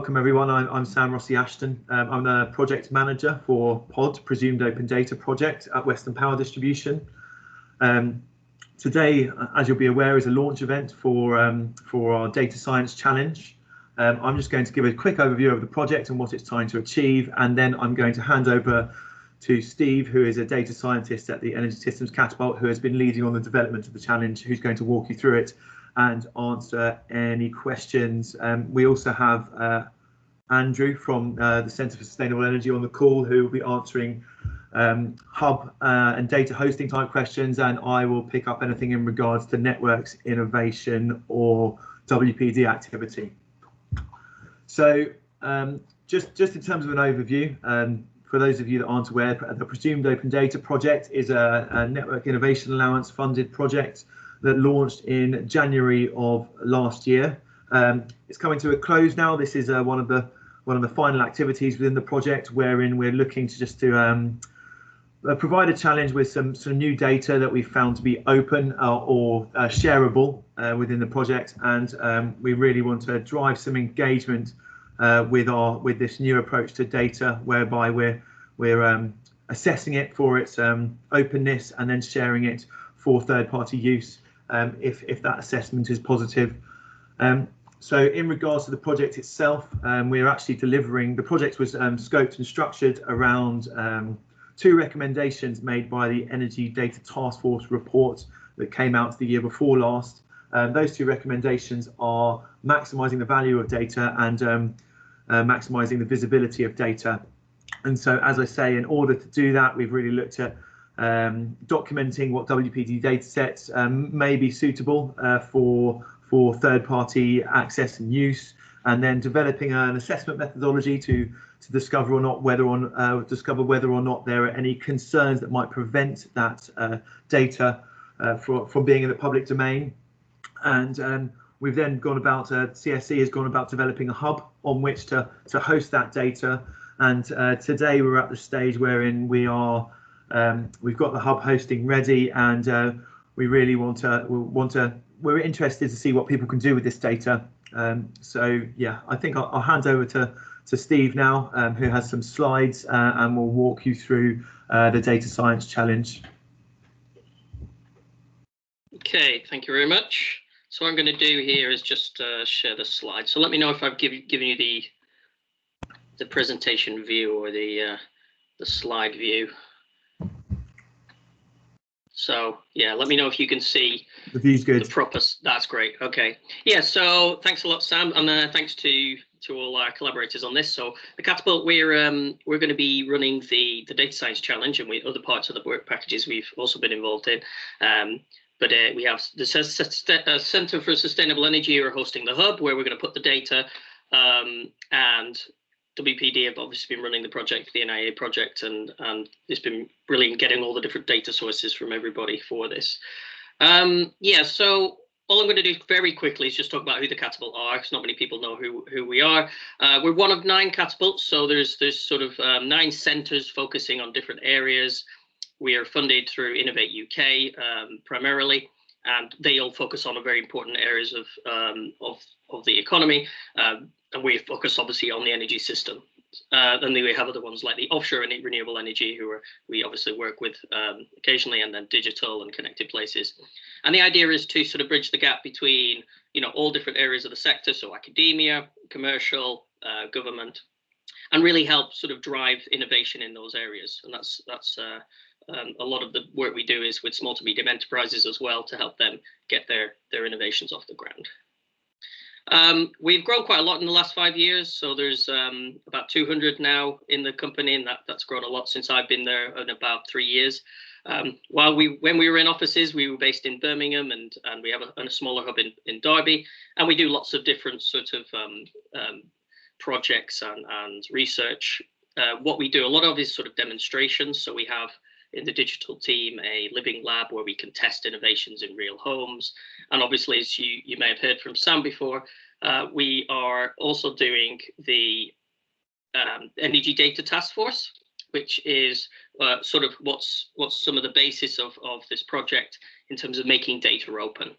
Welcome everyone, I'm Sam Rossi Ashton. I'm the project manager for POD, Presumed Open Data Project at Western Power Distribution. Today, as you'll be aware, is a launch event for our Data Science Challenge. I'm just going to give a quick overview of the project and what it's trying to achieve, and then I'm going to hand over to Steve, who is a data scientist at the Energy Systems Catapult, who has been leading on the development of the challenge, who's going to walk you through it and answer any questions. We also have Andrew from the Centre for Sustainable Energy on the call, who will be answering hub and data hosting type questions, and I will pick up anything in regards to networks, innovation or WPD activity. So just in terms of an overview, for those of you that aren't aware, the Presumed Open Data Project is a Network Innovation Allowance funded project that launched in January of last year. It's coming to a close now. This is one of the final activities within the project, wherein we're looking to just to provide a challenge with some new data that we found to be open or shareable within the project, and we really want to drive some engagement with this new approach to data, whereby we're assessing it for its openness and then sharing it for third-party use if that assessment is positive. So in regards to the project itself, we're actually delivering. The project was scoped and structured around two recommendations made by the Energy Data Taskforce report that came out the year before last. Those two recommendations are maximising the value of data and maximising the visibility of data. And so, as I say, in order to do that, we've really looked at documenting what WPD datasets may be suitable for third-party access and use, and then developing an assessment methodology to discover whether or not there are any concerns that might prevent that data from being in the public domain. And we've then gone about, CSC has gone about developing a hub on which to host that data. And today we're at the stage wherein we've got the hub hosting ready, and we really we're interested to see what people can do with this data. So yeah, I think I'll hand over to Steve now, who has some slides and will walk you through the data science challenge. Okay, thank you very much. So what I'm going to do here is just share the slide. So let me know if I've given you the presentation view or the slide view. So yeah, let me know if you can see the view's good. The proper. That's great. Okay. Yeah. So thanks a lot, Sam, and thanks to all our collaborators on this. So the Catapult, we're going to be running the data science challenge, and other parts of the work packages we've also been involved in. But we have the Centre for Sustainable Energy are hosting the hub, where we're going to put the data, and WPD have obviously been running the project, the NIA project, and it's been brilliant getting all the different data sources from everybody for this. Yeah, so all I'm going to do very quickly is just talk about who the Catapult are, because not many people know who we are. We're one of 9 Catapults, so there's sort of 9 centres focusing on different areas. We are funded through Innovate UK primarily, and they all focus on a very important areas of the economy. And we focus obviously on the energy system. Then we have other ones like the offshore and renewable energy, we obviously work with occasionally, and then digital and connected places. And the idea is to sort of bridge the gap between, all different areas of the sector, so academia, commercial, government, and really help sort of drive innovation in those areas. And that's a lot of the work we do is with small to medium enterprises as well, to help them get their innovations off the ground. We've grown quite a lot in the last 5 years, so there's about 200 now in the company, and that's grown a lot since I've been there in about 3 years. When we were in offices, we were based in Birmingham, and we have a smaller hub in Derby, and we do lots of different sort of projects and research. What we do a lot of is sort of demonstrations. So we have in the digital team a living lab where we can test innovations in real homes. And obviously, as you may have heard from Sam before, we are also doing the Energy Data Taskforce, which is sort of what's some of the basis of this project in terms of making data open.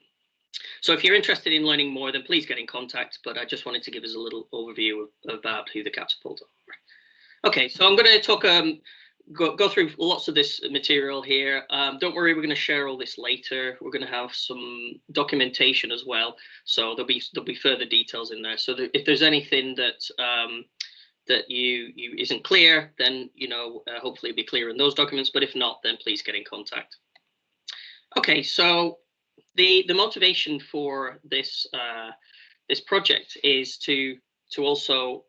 So if you're interested in learning more, then please get in contact. But I just wanted to give us a little overview about who the Catapult are. Okay, so I'm going to talk, go through lots of this material here. Don't worry, we're going to share all this later. We're going to have some documentation as well. So there'll be further details in there. So that if there's anything that that you isn't clear, then hopefully it'll be clear in those documents. But if not, then please get in contact. Okay, so the motivation for this this project is to also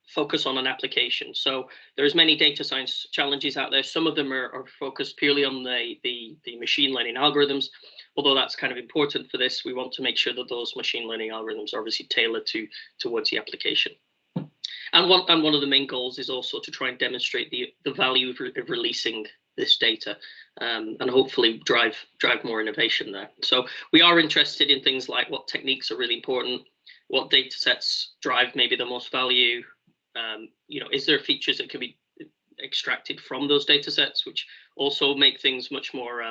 focus on an application. So there's many data science challenges out there. Some of them are focused purely on the machine learning algorithms. Although that's kind of important for this, we want to make sure that those machine learning algorithms are obviously tailored towards the application. And one of the main goals is also to try and demonstrate the value of releasing this data, and hopefully drive more innovation there. So we are interested in things like what techniques are really important, what data sets drive maybe the most value. Is there features that can be extracted from those data sets, which also make things much more,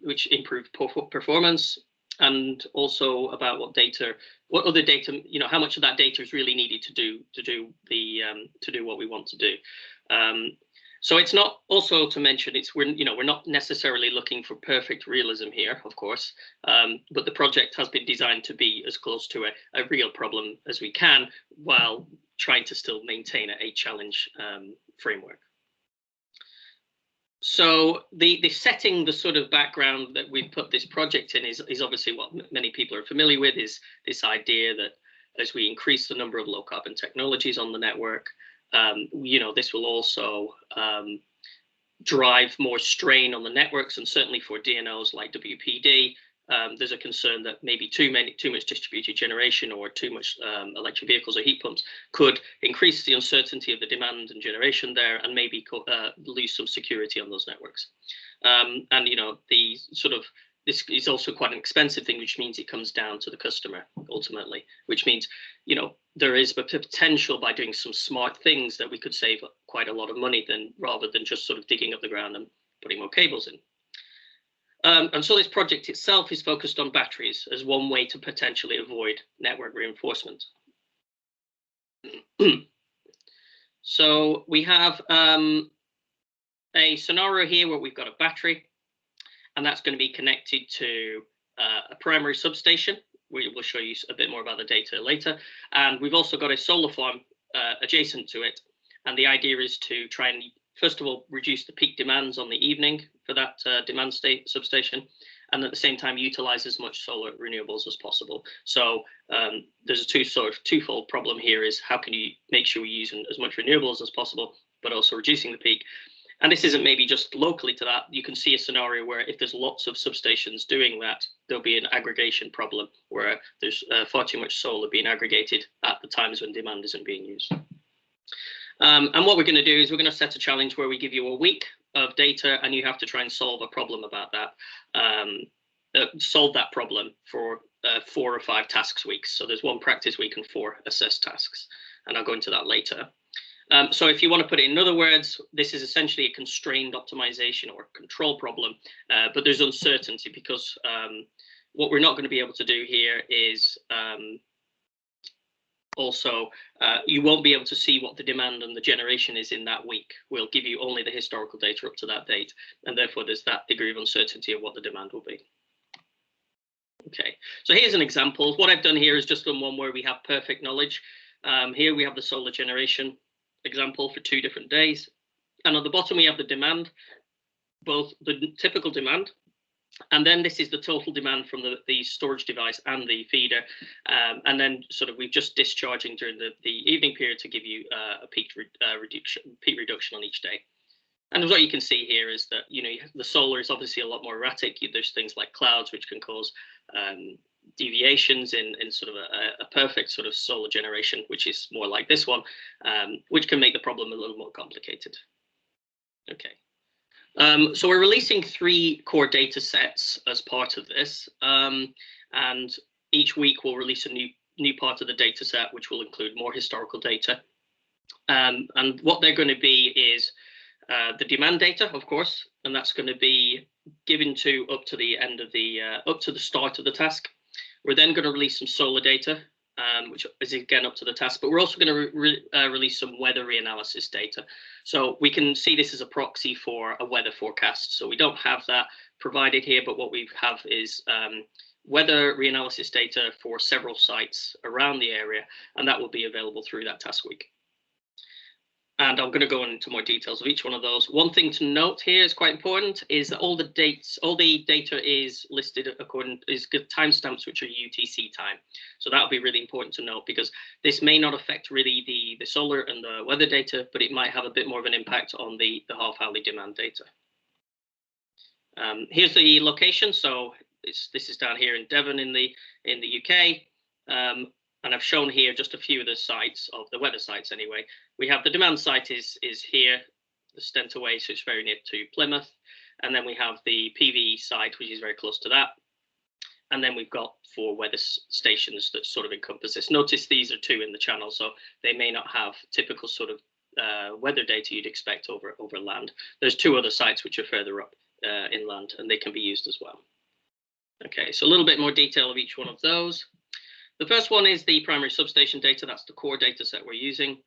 which improve performance, and also about what other data, how much of that data is really needed to do what we want to do. So it's not, also to mention, we're not necessarily looking for perfect realism here, of course, but the project has been designed to be as close to a real problem as we can, while trying to still maintain a challenge framework. So the setting, the sort of background that we've put this project in is obviously what many people are familiar with, is this idea that as we increase the number of low carbon technologies on the network, this will also drive more strain on the networks, and certainly for DNOs like WPD, there's a concern that maybe too much distributed generation or too much electric vehicles or heat pumps could increase the uncertainty of the demand and generation there, and maybe lose some security on those networks. This is also quite an expensive thing, which means it comes down to the customer ultimately, which means, there is a potential by doing some smart things that we could save quite a lot of money rather than just sort of digging up the ground and putting more cables in. And so this project itself is focused on batteries as one way to potentially avoid network reinforcement. So we have a scenario here where we've got a battery, and that's going to be connected to a primary substation. We will show you a bit more about the data later. And we've also got a solar farm adjacent to it. And the idea is to try and, first of all, reduce the peak demands on the evening for that demand state substation, and at the same time utilize as much solar renewables as possible. So there's a twofold problem here: is how can you make sure we're using as much renewables as possible, but also reducing the peak. And this isn't maybe just locally to that. You can see a scenario where if there's lots of substations doing that, there'll be an aggregation problem where there's far too much solar being aggregated at the times when demand isn't being used. And what we're going to do is we're going to set a challenge where we give you a week of data, and you have to try and solve a problem about that. Solve that problem for 4 or 5 tasks weeks. So there's 1 practice week and 4 assessed tasks, and I'll go into that later. So if you want to put it in other words, this is essentially a constrained optimization or control problem, but there's uncertainty because what we're not going to be able to do here is you won't be able to see what the demand and the generation is in that week. We'll give you only the historical data up to that date, and therefore there's that degree of uncertainty of what the demand will be. Okay, so here's an example. What I've done here is just done one where we have perfect knowledge. Here we have the solar generation example for 2 different days, and on the bottom we have the demand, both the typical demand, and then this is the total demand from the storage device and the feeder, and then sort of we're just discharging during the evening period to give you a peak reduction on each day. And what you can see here is that the solar is obviously a lot more erratic. There's things like clouds which can cause deviations in sort of a perfect sort of solar generation, which is more like this one, which can make the problem a little more complicated. Okay, so we're releasing 3 core data sets as part of this, and each week we'll release a new part of the data set, which will include more historical data, and what they're going to be is the demand data, of course, and that's going to be given to up to the end of the up to the start of the task. We're then going to release some solar data, which is again up to the task, but we're also going to release some weather reanalysis data. So we can see this as a proxy for a weather forecast. So we don't have that provided here, but what we have is weather reanalysis data for several sites around the area, and that will be available through that task week. And I'm going to go into more details of each one of those. One thing to note here is quite important is that all the data is listed is timestamps which are UTC time. So that'll be really important to note, because this may not affect really the solar and the weather data, but it might have a bit more of an impact on the half-hourly demand data. Here's the location. So this is down here in Devon in the UK. And I've shown here just a few of the sites, of the weather sites anyway. We have the demand site is here, the Stentaway, so it's very near to Plymouth. And then we have the PV site, which is very close to that. And then we've got 4 weather stations that sort of encompass this. Notice these are 2 in the channel, so they may not have typical sort of weather data you'd expect over land. There's 2 other sites which are further up inland, and they can be used as well. Okay, so a little bit more detail of each one of those. The first one is the primary substation data. That's the core data set we're using.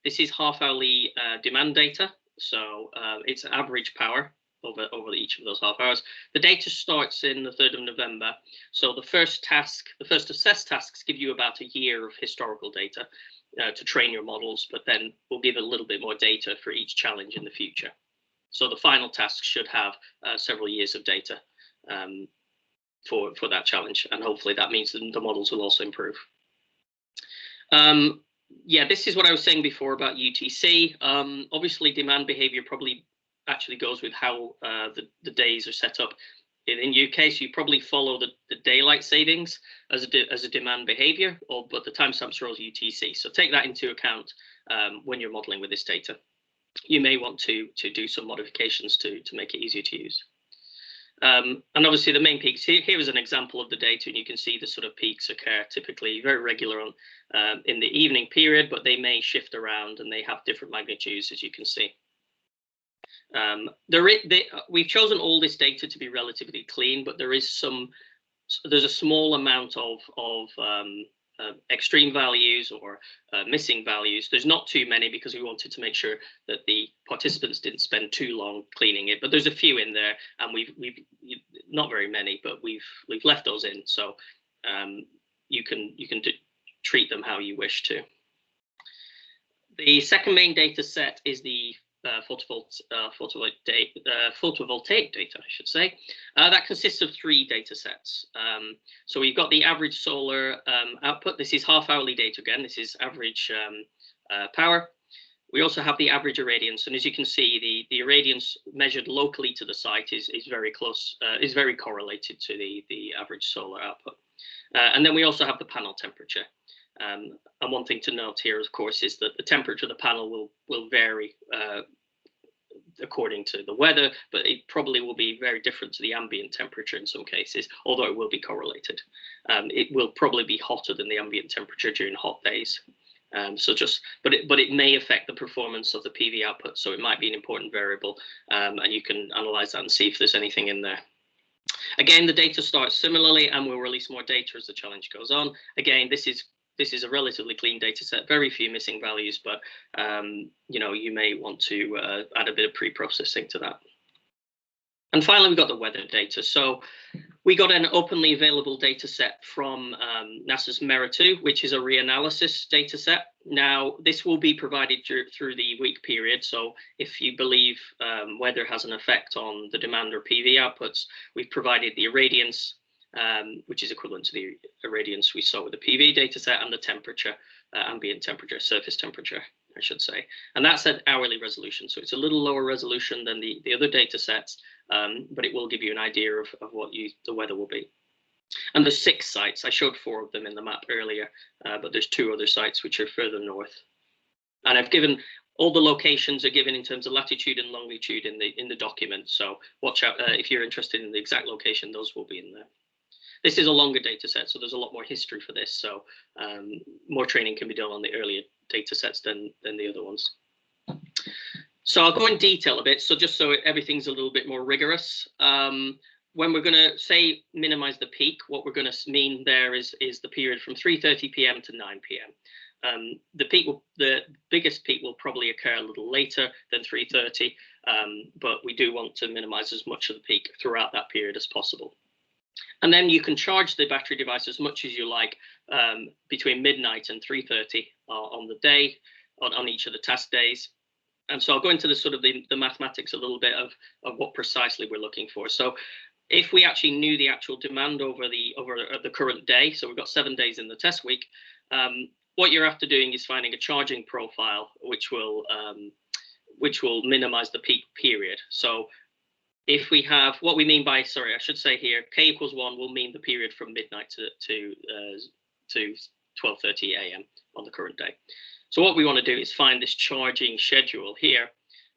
This is half-hourly demand data. So it's average power over each of those half hours. The data starts in the 3rd of November. So the first assessed tasks give you about a year of historical data to train your models, but then we'll give a little bit more data for each challenge in the future. So the final task should have several years of data for that challenge, and hopefully that means that the models will also improve. Yeah, this is what I was saying before about UTC. Obviously, demand behavior probably actually goes with how the days are set up. In UK, so you probably follow the daylight savings as a demand behavior, but the timestamps are all UTC. So take that into account when you're modeling with this data. You may want to do some modifications to make it easier to use. And obviously the main peaks, here is an example of the data, and you can see the sort of peaks occur typically very regular on in the evening period, but they may shift around and they have different magnitudes, as you can see. We've chosen all this data to be relatively clean, but there's a small amount of extreme values or missing values. There's not too many because we wanted to make sure that the participants didn't spend too long cleaning it, but there's a few in there, and we've not very many, but we've left those in, so you can treat them how you wish to. The second main data set is the photovoltaic data, I should say. That consists of 3 data sets. So we've got the average solar output. This is half-hourly data again. This is average power. We also have the average irradiance, and as you can see, the irradiance measured locally to the site is very close, is very correlated to the average solar output. And then we also have the panel temperature. And one thing to note here, of course, is that the temperature of the panel will vary according to the weather, but it probably will be very different to the ambient temperature in some cases, although it will be correlated. It will probably be hotter than the ambient temperature during hot days. But it may affect the performance of the PV output, so it might be an important variable, and you can analyze that and see if there's anything in there. Again, the data starts similarly, and we'll release more data as the challenge goes on. Again, this is a relatively clean data set, very few missing values, but you may want to add a bit of pre-processing to that. And finally, we've got the weather data. So we got an openly available data set from NASA's MERA-2, which is a reanalysis data set. Now, this will be provided through the week period. So if you believe weather has an effect on the demand or PV outputs, we've provided the irradiance, which is equivalent to the irradiance we saw with the PV data set, and the temperature, ambient temperature, surface temperature, I should say. And that's at hourly resolution. So it's a little lower resolution than the other data sets, but it will give you an idea of what the weather will be. And there's 6 sites. I showed 4 of them in the map earlier, but there's 2 other sites which are further north. And I've given all the locations are given in terms of latitude and longitude in the document. So watch out if you're interested in the exact location; those will be in there. This is a longer data set, so there's a lot more history for this. So more training can be done on the earlier data sets than the other ones. So I'll go in detail a bit. So just so everything's a little bit more rigorous. When we're going to say minimize the peak, what we're going to mean there is the period from 3:30 p.m. to 9 p.m. The biggest peak will probably occur a little later than 3:30, but we do want to minimize as much of the peak throughout that period as possible. And then you can charge the battery device as much as you like between midnight and 3:30 on the day, on each of the task days. And so I'll go into the sort of the mathematics a little bit of what precisely we're looking for. So if we actually knew the actual demand over the current day, so we've got 7 days in the test week, what you're after doing is finding a charging profile which will minimize the peak period. So if we have what we mean by, sorry, I should say here, k equals 1 will mean the period from midnight to 12:30 a.m. on the current day. So what we want to do is find this charging schedule here,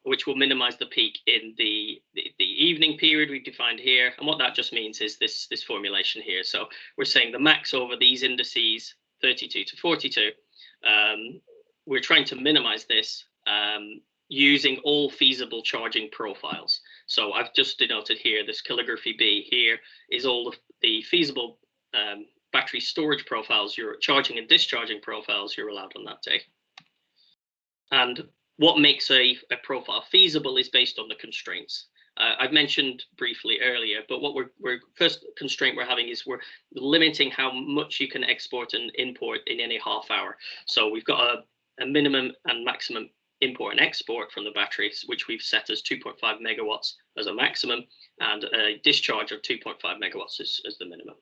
which will minimize the peak in the evening period we've defined here. And what that just means is this formulation here. So we're saying the max over these indices, 32 to 42. We're trying to minimize this using all feasible charging profiles. So I've just denoted here, this calligraphy B here is all of the feasible battery storage profiles, your charging and discharging profiles you're allowed on that day. And what makes a profile feasible is based on the constraints. I've mentioned briefly earlier, but what first constraint we're having is we're limiting how much you can export and import in any half hour. So we've got a minimum and maximum import and export from the batteries, which we've set as 2.5 megawatts as a maximum, and a discharge of 2.5 megawatts as the minimum.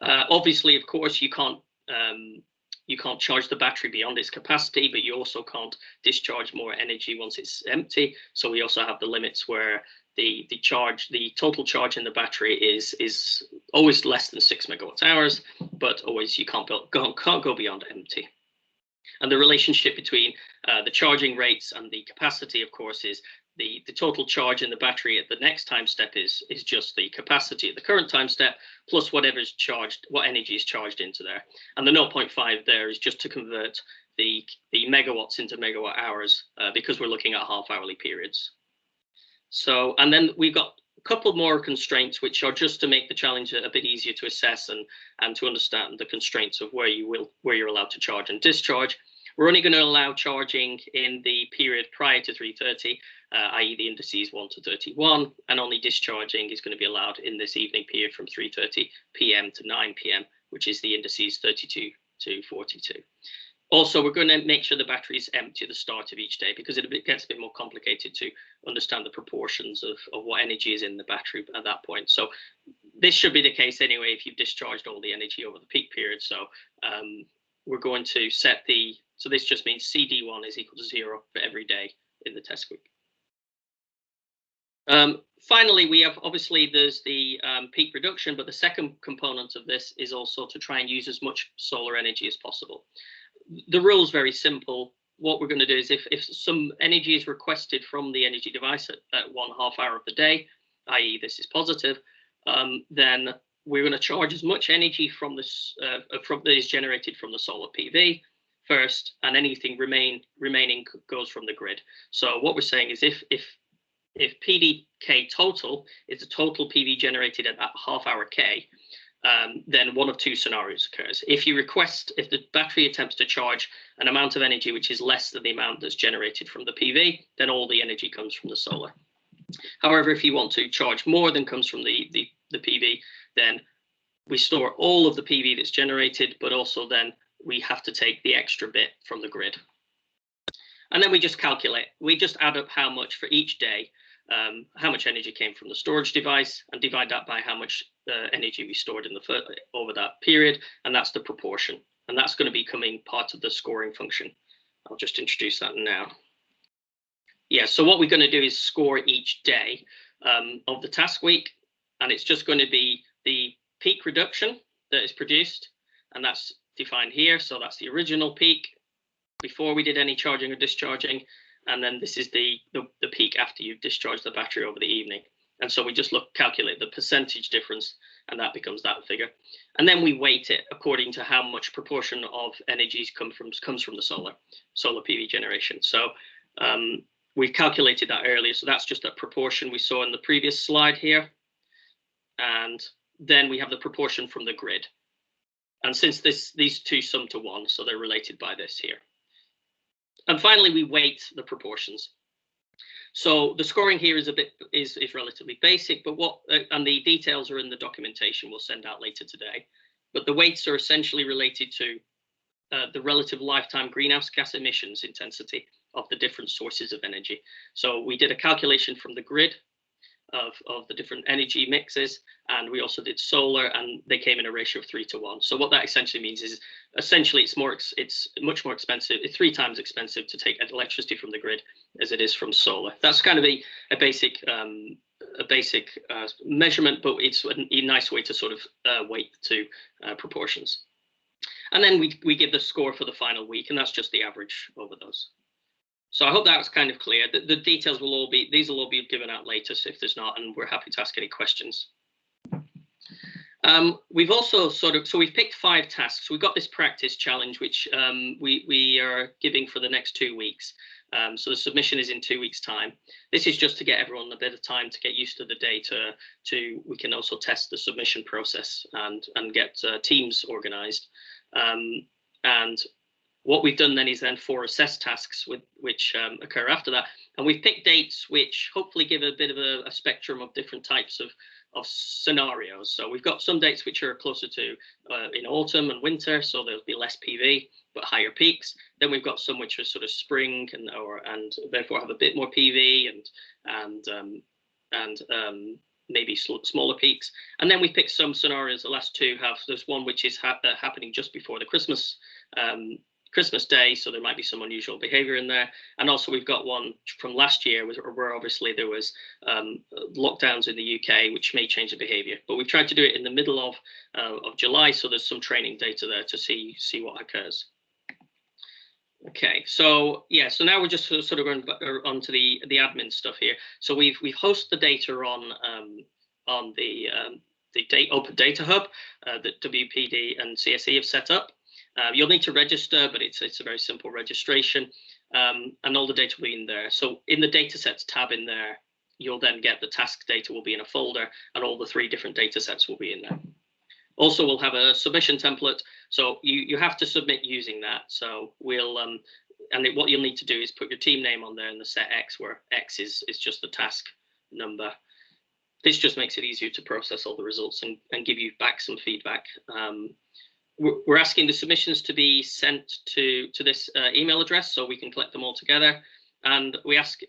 Obviously, of course, you can't charge the battery beyond its capacity, but you also can't discharge more energy once it's empty. So we also have the limits where the total charge in the battery is always less than 6 megawatt hours, but always you can't go beyond empty. And the relationship between the charging rates and the capacity, of course, is the total charge in the battery at the next time step is just the capacity at the current time step plus whatever's charged, what energy is charged into there. And the 0.5 there is just to convert the megawatts into megawatt hours because we're looking at half hourly periods. So, and then we've got a couple more constraints which are just to make the challenge a bit easier to assess and to understand the constraints of where you're allowed to charge and discharge. We're only going to allow charging in the period prior to 3:30, i.e. the indices 1 to 31, and only discharging is going to be allowed in this evening period from 3:30 p.m. to 9 p.m., which is the indices 32 to 42. Also, we're going to make sure the battery is empty at the start of each day because it gets a bit more complicated to understand the proportions of what energy is in the battery at that point. So this should be the case anyway if you've discharged all the energy over the peak period. So we're going to set so this just means CD1 is equal to 0 for every day in the test week. Finally, we have there's the peak reduction, but the second component of this is also to try and use as much solar energy as possible. The rule is very simple. What we're going to do is if some energy is requested from the energy device at 1/2 hour of the day, i.e. this is positive, then we're going to charge as much energy from this that is generated from the solar PV first, and anything remaining goes from the grid. So what we're saying is if PDK total is the total PV generated at that half hour K, then one of two scenarios occurs. If the battery attempts to charge an amount of energy which is less than the amount that's generated from the PV, then all the energy comes from the solar. However, if you want to charge more than comes from the PV, then we store all of the PV that's generated, but also then we have to take the extra bit from the grid. And then we just calculate, we just add up how much for each day, how much energy came from the storage device, and divide that by how much energy we stored in over that period, and that's the proportion. And that's going to be becoming part of the scoring function. I'll just introduce that now. Yeah, so what we're going to do is score each day of the task week, and it's just going to be the peak reduction that is produced, and that's defined here. So that's the original peak before we did any charging or discharging, and then this is the peak after you've discharged the battery over the evening. And so we just calculate the percentage difference, and that becomes that figure. And then we weight it according to how much proportion of energies comes from the solar PV generation. So we've calculated that earlier, so that's just that proportion we saw in the previous slide here. And then we have the proportion from the grid. And since these two sum to 1, so they're related by this here. And finally, we weight the proportions. So the scoring here is relatively basic, but and the details are in the documentation we'll send out later today. But the weights are essentially related to the relative lifetime greenhouse gas emissions intensity of the different sources of energy. So we did a calculation from the grid of the different energy mixes, and we also did solar, and they came in a ratio of 3 to 1. So what that essentially means is, essentially, it's much more expensive. It's 3 times expensive to take electricity from the grid as it is from solar. That's kind of a basic measurement, but it's a nice way to sort of weight the two proportions. And then we give the score for the final week, and that's just the average over those. So I hope that's kind of clear. The details will all be given out later, so if there's not, and we're happy to ask any questions. We've also we've picked 5 tasks. We've got this practice challenge, which we are giving for the next 2 weeks. So the submission is in 2 weeks' time. This is just to get everyone a bit of time to get used to the data. We can also test the submission process and get teams organised. And what we've done then is 4 assess tasks which occur after that. And we've picked dates which hopefully give a bit of a spectrum of different types of scenarios. So we've got some dates which are closer to in autumn and winter, so there'll be less PV but higher peaks. Then we've got some which are sort of spring and therefore have a bit more PV and maybe smaller peaks. And then we picked some scenarios. The last 2 there's one which is happening just before the Christmas Day, so there might be some unusual behavior in there. And also we've got one from last year where obviously there was lockdowns in the UK, which may change the behavior. But we've tried to do it in the middle of July, so there's some training data there to see what occurs. Okay, so yeah, so now we're just sort of going onto the admin stuff here. So we've hosted the data on the Open Data Hub that WPD and CSE have set up. You'll need to register, but it's a very simple registration, and all the data will be in there. So in the datasets tab in there, you'll then get the task data will be in a folder, and all the 3 different datasets will be in there. Also, we'll have a submission template, so you have to submit using that. So we'll what you'll need to do is put your team name on there in the set X, where X is just the task number. This just makes it easier to process all the results and give you back some feedback. We're asking the submissions to be sent to this email address so we can collect them all together. And we ask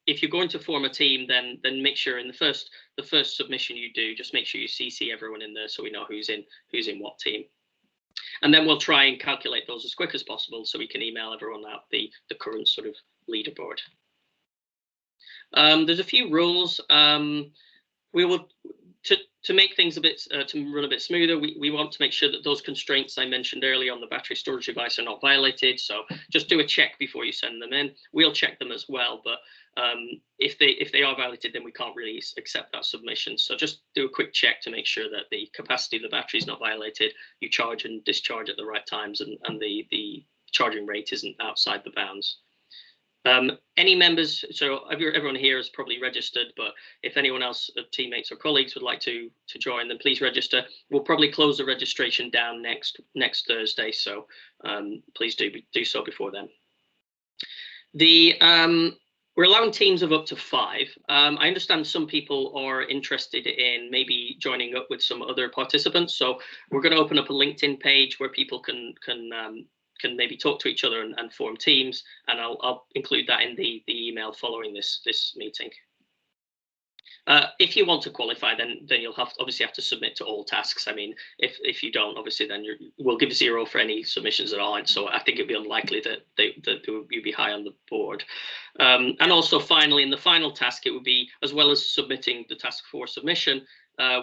if you're going to form a team, then make sure in the first submission you do, just make sure you CC everyone in there so we know who's in what team. And then we'll try and calculate those as quick as possible so we can email everyone out the current sort of leaderboard. There's a few rules. We will to make things to run a bit smoother, we want to make sure that those constraints I mentioned earlier on the battery storage device are not violated. So just do a check before you send them in. We'll check them as well, but if they are violated, then we can't really accept that submission. So just do a quick check to make sure that the capacity of the battery is not violated. You charge and discharge at the right times, and the charging rate isn't outside the bounds. Any members, so everyone here is probably registered, but if anyone else, teammates or colleagues would like to join, then please register. We'll probably close the registration down next Thursday, so please do so before then. We're allowing teams of up to 5. I understand some people are interested in maybe joining up with some other participants, so we're going to open up a LinkedIn page where people can maybe talk to each other and form teams, and I'll include that in the email following this meeting. If you want to qualify, then you'll obviously have to submit to all tasks. I mean, if you don't, obviously then we'll give 0 for any submissions that aren't. So I think it'd be unlikely that you'd be high on the board. And also finally, in the final task, it would be, as well as submitting the task for submission,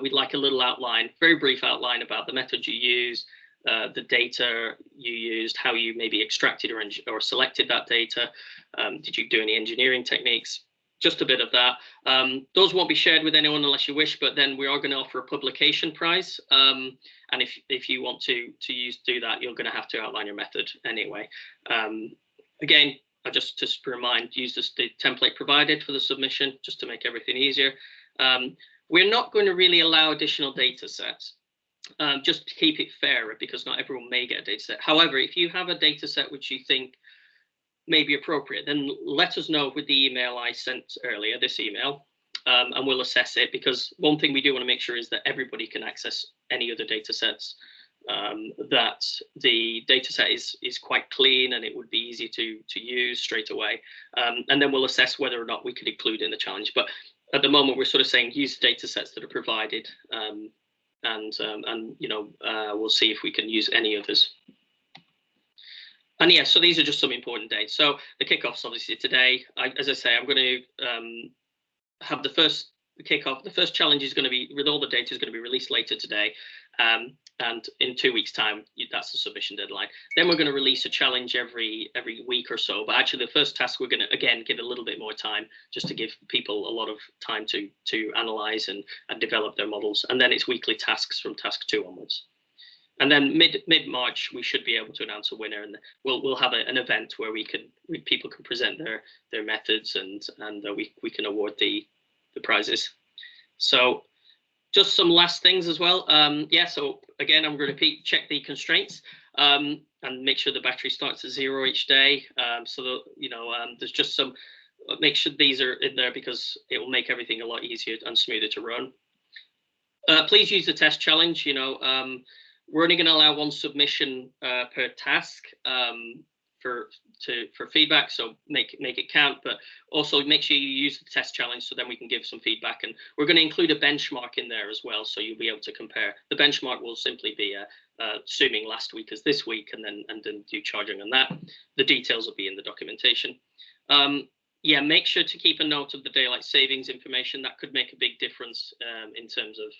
we'd like a little outline, very brief outline about the method you use, the data you used, how you maybe extracted or selected that data. Did you do any engineering techniques? Just a bit of that. Those won't be shared with anyone unless you wish, but then we are going to offer a publication prize. And if you want to do that, you're going to have to outline your method anyway. Again, I just to remind, use the template provided for the submission just to make everything easier. We're not going to really allow additional data sets, just to keep it fairer, because not everyone may get a data set. However, if you have a data set which you think may be appropriate, then let us know with the email I sent earlier, this email, and we'll assess it, because one thing we do want to make sure is that everybody can access any other data sets, that the data set is quite clean and it would be easy to use straight away. And then we'll assess whether or not we could include in the challenge. But at the moment, we're sort of saying use data sets that are provided, and you know, we'll see if we can use any others. And yeah, so these are just some important dates. So the kickoff's obviously today. As I say, I'm going to have the first kickoff. The first challenge is going to be, with all the data, is going to be released later today. And in 2 weeks' time, that's the submission deadline. Then we're going to release a challenge every week or so. But actually, the first task, we're going to, again, give a little bit more time, just to give people a lot of time to analyze and develop their models. And then it's weekly tasks from task 2 onwards. And then mid-March, we should be able to announce a winner, and we'll have an event where people can present their methods, and we can award the prizes. So just some last things as well. Yeah, so again, I'm going to check the constraints, and make sure the battery starts at 0 each day. So that, you know, there's just some, make sure these are in there, because it will make everything a lot easier and smoother to run. Please use the test challenge. You know, we're only going to allow 1 submission per task for feedback, so make it count, but also make sure you use the test challenge, so then we can give some feedback. And we're going to include a benchmark in there as well, so you'll be able to compare. The benchmark will simply be assuming last week as this week, and then do charging on that. The details will be in the documentation. Yeah, make sure to keep a note of the daylight savings information. That could make a big difference in terms of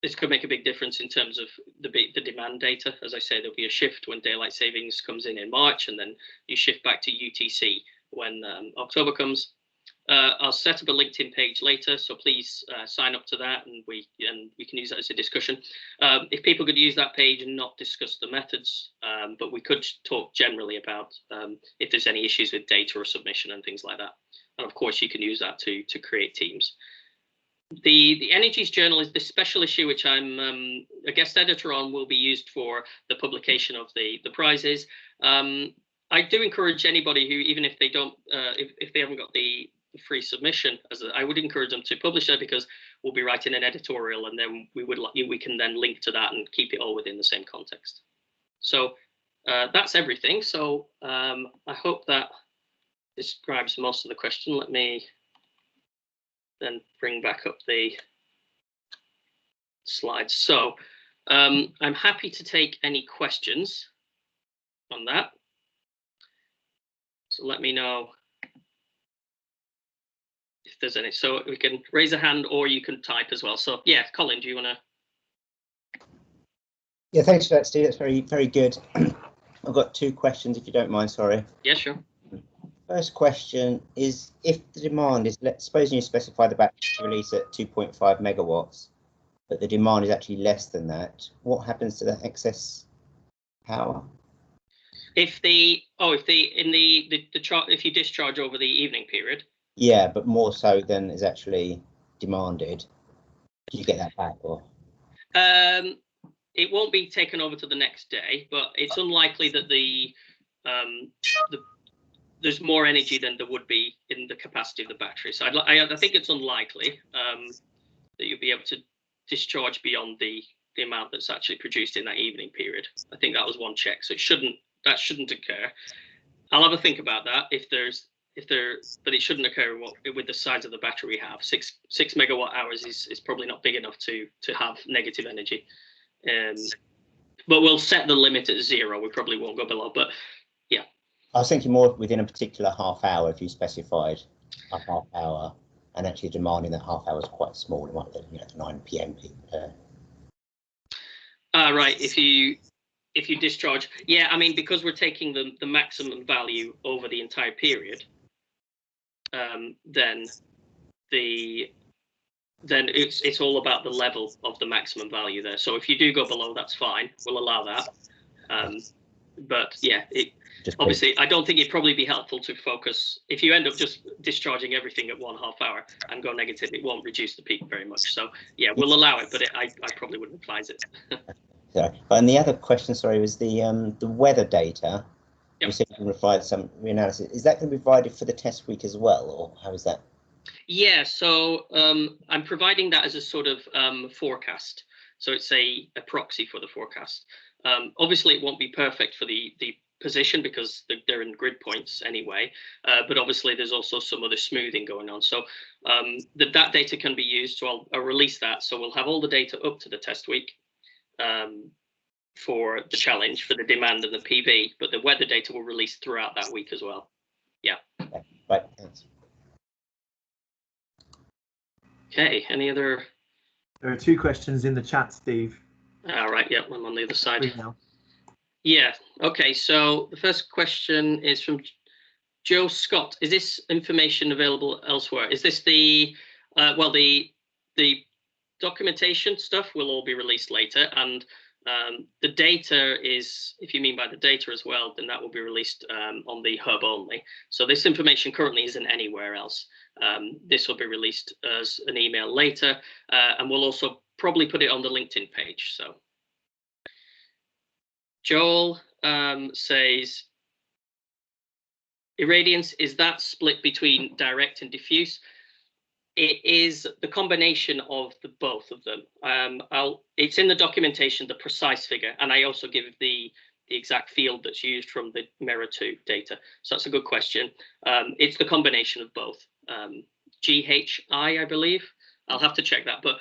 this could make a big difference in terms of the demand data. As I say, there'll be a shift when daylight savings comes in March, and then you shift back to UTC when October comes. I'll set up a LinkedIn page later, so please sign up to that, and we can use that as a discussion. If people could use that page and not discuss the methods, but we could talk generally about if there's any issues with data or submission and things like that. And of course, you can use that to create teams. The Energies Journal is this special issue, which I'm a guest editor on, will be used for the publication of the prizes. I do encourage anybody who, even if they don't, if they haven't got the free submission, I would encourage them to publish that, because we'll be writing an editorial, and then we can then link to that and keep it all within the same context. So that's everything. So I hope that describes most of the question. Let me then bring back up the slides. So I'm happy to take any questions on that. So let me know if there's any. So we can raise a hand, or you can type as well. So yeah, Colin, do you want to? Yeah, thanks for that, Steve. That's very, very good. I've got 2 questions, if you don't mind. Sorry. Yeah, sure. First question is, if the demand is, let's suppose you specify the battery to release at 2.5 megawatts, but the demand is actually less than that, what happens to the excess power? If if you discharge over the evening period. Yeah, but more so than is actually demanded. Do you get that back, or? It won't be taken over to the next day, but it's unlikely that there's more energy than there would be in the capacity of the battery. So I think it's unlikely that you'll be able to discharge beyond the amount that's actually produced in that evening period. I think that was one check, so that shouldn't occur. I'll have a think about that but it shouldn't occur with the size of the battery we have. 6 megawatt hours is probably not big enough to have negative energy. But we'll set the limit at 0. We probably won't go below, but yeah. I was thinking more within a particular half hour. If you specified a half hour, and actually demanding that half hour is quite small, it might be, you know, 9 p.m. Right. If you discharge, yeah, I mean, because we're taking the maximum value over the entire period, then it's all about the level of the maximum value there. So if you do go below, that's fine. We'll allow that. but yeah, obviously I don't think it'd probably be helpful to focus. If you end up just discharging everything at 1/2 hour and go negative, it won't reduce the peak very much. So yeah, we'll allow it, but I probably wouldn't advise it. Sorry. And the other question, sorry, was the weather data. Yep. You said you can provide some reanalysis. Is that going to be provided for the test week as well, or how is that? Yeah, so I'm providing that as a sort of forecast. So it's a proxy for the forecast. Obviously, it won't be perfect for the position because they're in grid points anyway. But obviously, there's also some other smoothing going on. So that data can be used. So I'll release that. So we'll have all the data up to the test week for the challenge, for the demand and the PV. But the weather data will release throughout that week as well. Yeah. Okay. Right. Thanks. Okay, any other? There are 2 questions in the chat, Steve. All right, yeah, I'm on the other side. 3 now. Yeah, okay, so the first question is from Joe Scott. Is this information available elsewhere? Is this the, well, the documentation stuff will all be released later, and the data is, if you mean by the data as well, then that will be released on the hub only. So this information currently isn't anywhere else. This will be released as an email later, and we'll also probably put it on the LinkedIn page. So Joel says, irradiance, is that split between direct and diffuse? It is the combination of the both of them. It's in the documentation, the precise figure, and I also give the exact field that's used from the Mirror 2 data. So that's a good question. It's the combination of both. GHI, I believe. I'll have to check that, but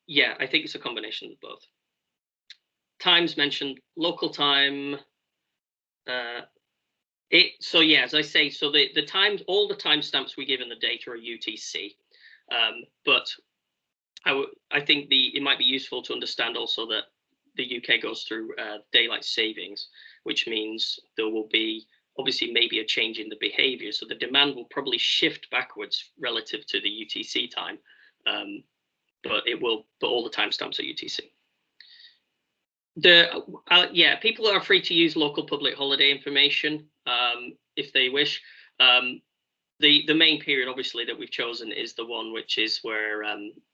yeah, I think it's a combination of both. Times mentioned, local time. So yeah, as I say, so the times, all the timestamps we give in the data are UTC. But I think it might be useful to understand also that the UK goes through daylight savings, which means there will be obviously maybe a change in the behavior. So the demand will probably shift backwards relative to the UTC time, but all the timestamps are UTC. Yeah, people are free to use local public holiday information if they wish. The main period, obviously, that we've chosen is the one which is where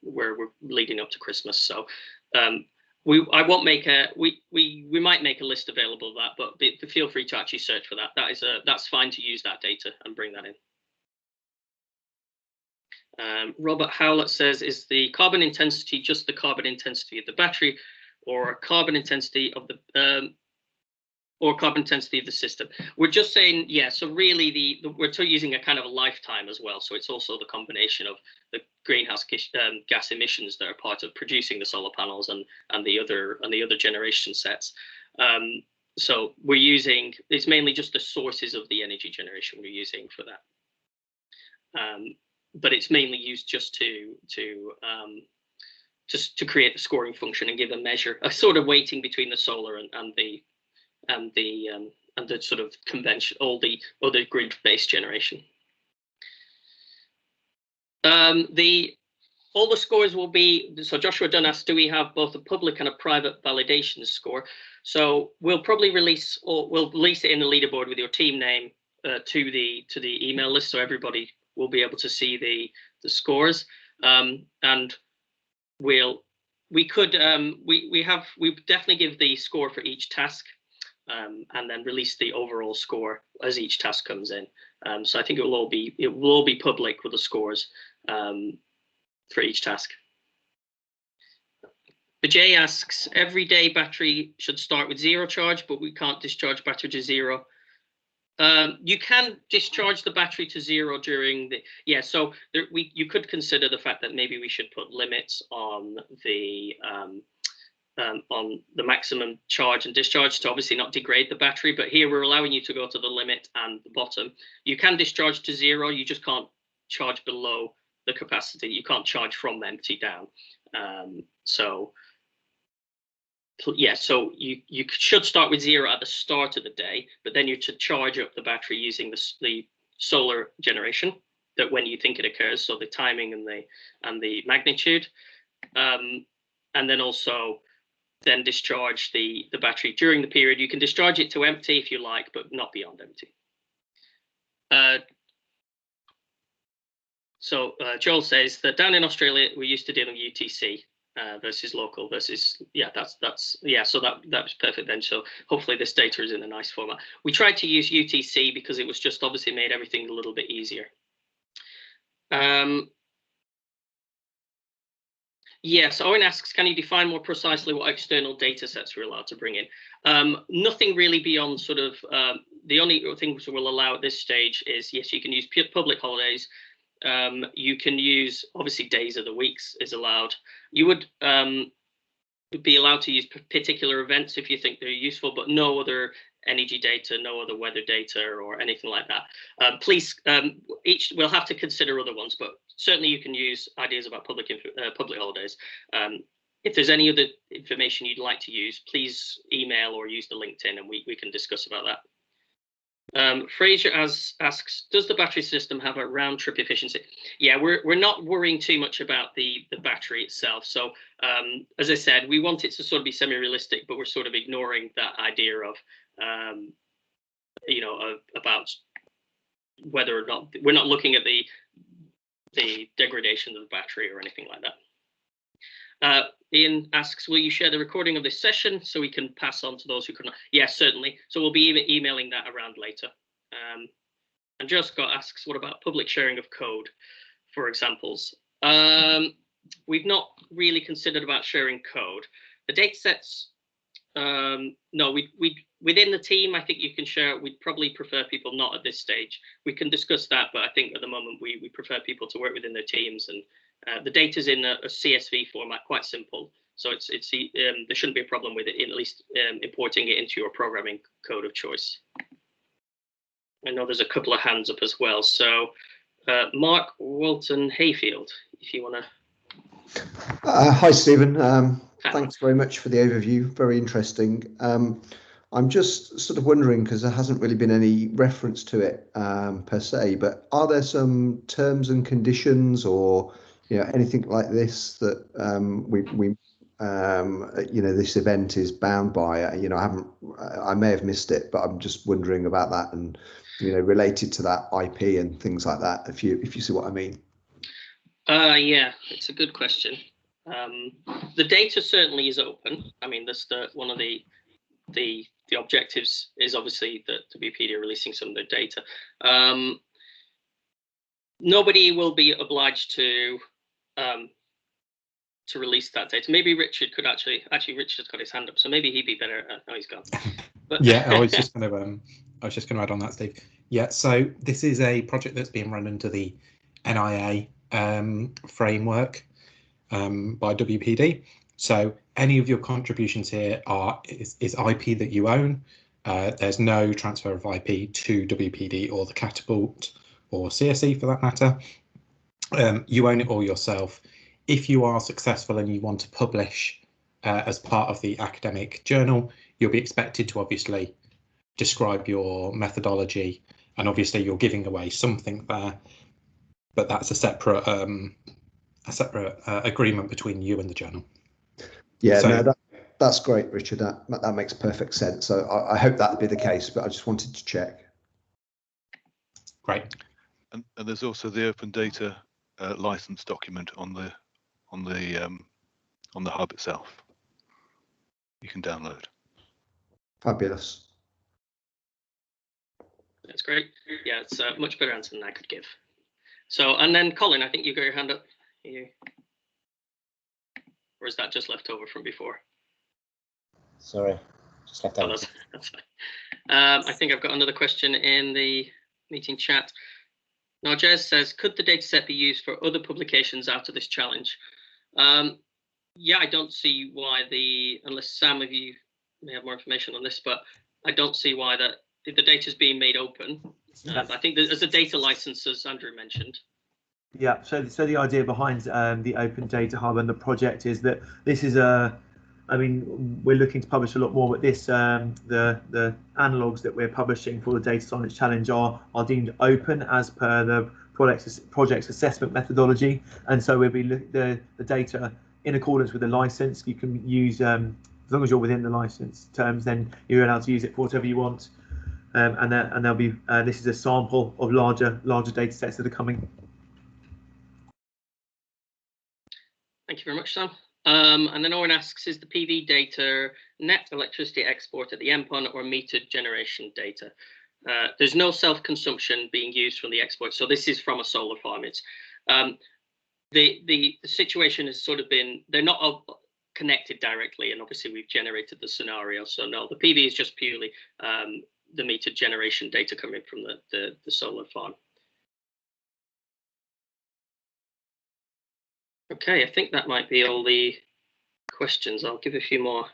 we're leading up to Christmas. So we might make a list available of that, but feel free to actually search for that. That's fine to use that data and bring that in. Robert Howlett says, is the carbon intensity just the carbon intensity of the battery, or carbon intensity of the system? We're just saying, yeah, so really we're using a kind of a lifetime as well. So it's also the combination of the greenhouse gas emissions that are part of producing the solar panels and the other generation sets. So we're using, it's mainly just the sources of the energy generation we're using for that. But it's mainly used just to create the scoring function and give a measure, a sort of weighting between the solar and the sort of convention, all the other grid-based generation. All the scores will be, so Joshua Dunn asked, do we have both a public and a private validation score? So we'll probably release it in the leaderboard with your team name to the email list, so everybody will be able to see the scores. And we definitely give the score for each task. And then release the overall score as each task comes in. So I think it will all be public with the scores for each task. Vijay asks, everyday battery should start with 0 charge, but we can't discharge battery to 0. You can discharge the battery to 0 during the, yeah, so you could consider the fact that maybe we should put limits on the maximum charge and discharge to obviously not degrade the battery, but here we're allowing you to go to the limit and the bottom. You can discharge to 0, you just can't charge below the capacity. You can't charge from empty down. So yeah, so you should start with 0 at the start of the day, but then you should charge up the battery using the solar generation, that when you think it occurs, so the timing and the magnitude, and then also then discharge the battery during the period. You can discharge it to empty if you like, but not beyond empty. So Joel says that down in Australia, we're used to dealing with UTC versus local versus, yeah, so that's perfect then. So hopefully this data is in a nice format. We tried to use UTC because it was just obviously made everything a little bit easier. Yes, Owen asks, can you define more precisely what external data sets we're allowed to bring in? Nothing really beyond sort of, the only things we'll allow at this stage is, yes, you can use public holidays. You can use, obviously, days of the weeks is allowed. You would be allowed to use particular events if you think they're useful, but no other energy data, no other weather data or anything like that. Please, we'll have to consider other ones, but certainly you can use ideas about public holidays. If there's any other information you'd like to use, please email or use the LinkedIn and we can discuss about that. Fraser asks, does the battery system have a round trip efficiency? Yeah, we're not worrying too much about the battery itself. So as I said, we want it to sort of be semi-realistic, but we're sort of ignoring that idea of, about whether or not, we're not looking at the degradation of the battery or anything like that. Ian asks, will you share the recording of this session so we can pass on to those who could not? Yes, certainly. So we'll be emailing that around later. And Joe Scott asks, what about public sharing of code, for examples? We've not really considered about sharing code. The data sets, no, within the team, I think you can share. We'd probably prefer people not at this stage. We can discuss that, but I think at the moment we prefer people to work within their teams, and the data's in a CSV format, quite simple. So there shouldn't be a problem with it, at least importing it into your programming code of choice. I know there's a couple of hands up as well. So Mark Walton Hayfield, if you want to. Hi, Stephen. Thanks very much for the overview. Very interesting. I'm just sort of wondering, because there hasn't really been any reference to it per se, but are there some terms and conditions or anything like this that this event is bound by? I may have missed it, but I'm just wondering about that and related to that IP and things like that. If you see what I mean. Yeah, it's a good question. The data certainly is open. I mean, that's one of the objectives is obviously that WPD are releasing some of the data. Nobody will be obliged to release that data. Maybe Richard could actually Richard's got his hand up, so maybe he'd be better. No, he's gone. But yeah, I was just going to add on that, Steve. Yeah, so this is a project that's being run under the NIA framework by WPD. So any of your contributions here is IP that you own. There's no transfer of IP to WPD or the Catapult or CSE for that matter. You own it all yourself. If you are successful and you want to publish as part of the academic journal, you'll be expected to obviously describe your methodology, and obviously you're giving away something there, but that's a separate agreement between you and the journal. Yeah, so, no, that's great, Richard. That makes perfect sense. So I hope that'll be the case, but I just wanted to check. Great. And there's also the open data license document on the hub itself. You can download. Fabulous. That's great. Yeah, it's a much better answer than I could give. So, and then Colin, I think you got your hand up. Or is that just left over from before? Sorry, just left over. That's fine. I think I've got another question in the meeting chat. Now, Jez says, could the dataset be used for other publications out of this challenge? Yeah, I don't see why unless some of you may have more information on this, but I don't see why that if the data is being made open. I think there's a data license, as Andrew mentioned. Yeah, so the idea behind the Open Data Hub and the project is that this is I mean, we're looking to publish a lot more, but this the analogues that we're publishing for the Data Science Challenge are deemed open as per the project's assessment methodology, and so we'll be the data in accordance with the license. You can use as long as you're within the license terms, then you're allowed to use it for whatever you want. And there'll be this is a sample of larger data sets that are coming. Thank you very much, Sam. And then Owen asks, is the PV data net electricity export at the endpoint or metered generation data? There's no self-consumption being used from the export, so this is from a solar farm. It's the situation has sort of been, they're not connected directly, and obviously we've generated the scenario, so no, the PV is just purely the metered generation data coming from the solar farm. Okay, I think that might be all the questions. I'll give a few more,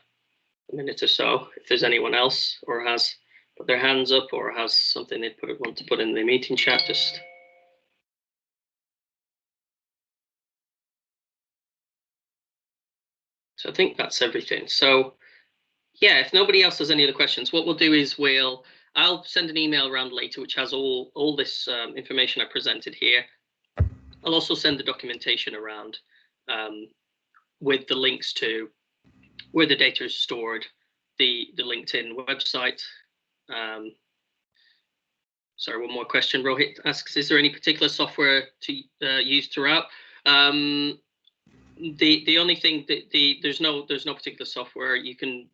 a minute or so, if there's anyone else or has put their hands up or has something they want to put in the meeting chat. Just so I think that's everything. So yeah, if nobody else has any other questions, what we'll do is I'll send an email around later which has all this information I presented here. I'll also send the documentation around with the links to where the data is stored, the LinkedIn website. Sorry, one more question. Rohit asks, is there any particular software to use throughout? The only thing that there's no particular software. You can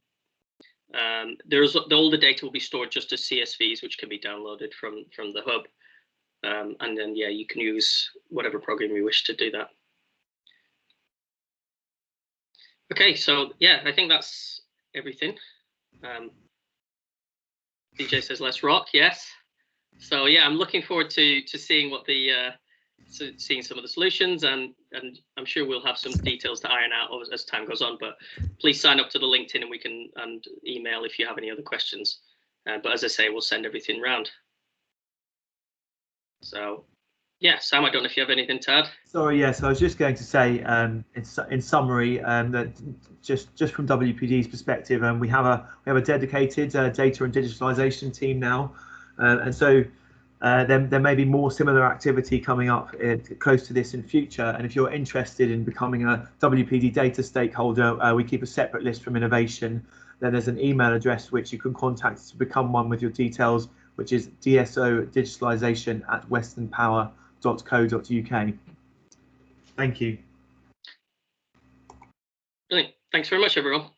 all the data will be stored just as CSVs, which can be downloaded from the hub. And then, yeah, you can use whatever program you wish to do that. Okay, so yeah, I think that's everything. DJ says, let's rock, yes. So yeah, I'm looking forward to seeing what seeing some of the solutions, and I'm sure we'll have some details to iron out as time goes on, but please sign up to the LinkedIn and email if you have any other questions. But as I say, we'll send everything round. So, yeah, Sam, I don't know if you have anything to add. Sorry, yes, I was just going to say, in summary, that just from WPD's perspective, we have a dedicated data and digitalisation team now, and so there may be more similar activity coming up close to this in future. And if you're interested in becoming a WPD data stakeholder, we keep a separate list from innovation. Then there's an email address which you can contact to become one with your details, which is dso digitalisation@westernpower.co.uk. Thank you. Brilliant. Thanks very much, everyone.